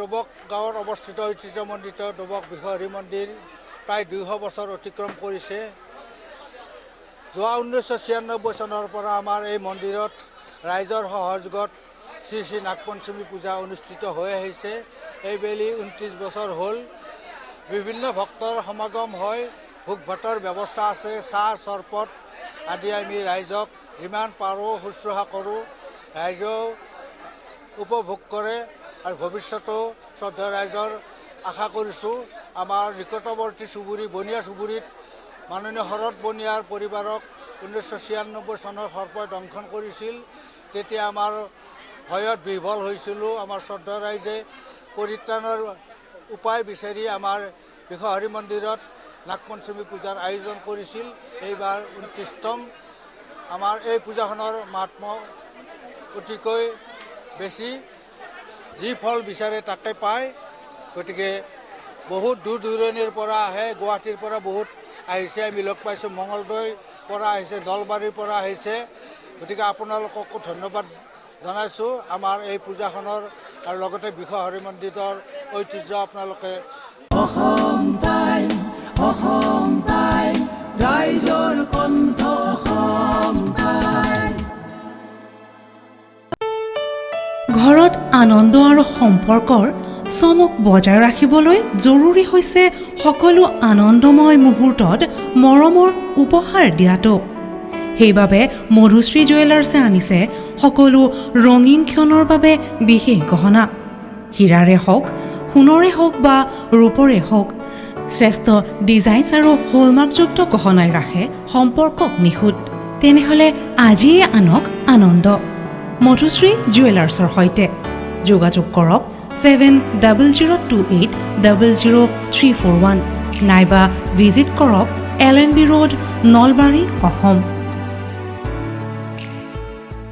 ডুবক গাঁৱত অৱস্থিত ঐতিহ্যমণ্ডিত ডুবক বিশ্বহৰি মন্দিৰ প্ৰায় 200 বছৰ অতিক্ৰম কৰিছে। যোৱা 1996 চনৰ পৰা আমাৰ এই মন্দিৰত ৰাইজৰ সহযোগত শ্ৰী শ্ৰী নাগপঞ্চমী পূজা অনুষ্ঠিত হৈ আহিছে। এইবেলি 29 বছৰ হ'ল। বিভিন্ন ভক্তৰ সমাগম হয়, ভোগ ভাতৰ ব্যৱস্থা আছে, চাহ চৰবত আদি আমি ৰাইজক যিমান পাৰোঁ শুশ্ৰূষা কৰোঁ। ৰাইজেও উপভোগ কৰে আৰু ভৱিষ্যতেও শ্ৰদ্ধা ৰাইজৰ আশা কৰিছোঁ। আমাৰ নিকটৱৰ্তী চুবুৰী বনিয়া চুবুৰীত মাননীয় শৰৎ বনিয়াৰ পৰিবাৰক 1996 চনত সৰ্পই দংশন কৰিছিল। তেতিয়া আমাৰ ভয়ত বিহ্বল হৈছিলোঁ। আমাৰ শ্ৰদ্ধা ৰাইজে পৰিত্ৰাণৰ উপায় বিচাৰি আমাৰ বিশ্বহৰি মন্দিৰত নাগপঞ্চমী পূজাৰ আয়োজন কৰিছিল। এইবাৰ 29তম। আমাৰ এই পূজাখনৰ মাহাত্ম্য অতিকৈ বেছি। যি ফল বিচাৰে তাকে পায়। গতিকে বহুত দূৰ দূৰণিৰ পৰা আহে, গুৱাহাটীৰ পৰা বহুত আহিছে, আমি লগ পাইছোঁ, মঙলদৈৰ পৰা আহিছে, নলবাৰীৰ পৰা আহিছে। গতিকে আপোনালোককো ধন্যবাদ জনাইছোঁ আমাৰ এই পূজাখনৰ আৰু লগতে বিশ্বহৰি মন্দিৰৰ ঐতিহ্য আপোনালোকে অসম টাইম ৰাইজৰ কণ্ঠ অসম টাইম। ঘৰত আনন্দ আৰু সম্পৰ্কৰ চমক বজাই ৰাখিবলৈ জৰুৰী হৈছে সকলো আনন্দময় মুহূৰ্তত মৰমৰ উপহাৰ দিয়াটো। সেইবাবে মধুশ্ৰী জুৱেলাৰ্ছে আনিছে সকলো ৰঙীন ক্ষণৰ বাবে বিশেষ গহনা। হীৰাৰে হওক, সোণৰে হওক বা ৰূপৰে হওক, শ্ৰেষ্ঠ ডিজাইনছ আৰু হলমাৰ্কযুক্ত গহনাই ৰাখে সম্পৰ্কক নিখুঁত। তেনেহ'লে আজিয়ে আনক আনন্দ মধুশ্ৰী জুৱেলাৰ্ছৰ সৈতে। যোগাযোগ কৰক 7028000341 নাইবা ভিজিট কৰক LNB ৰোড, নলবাৰী, অসম।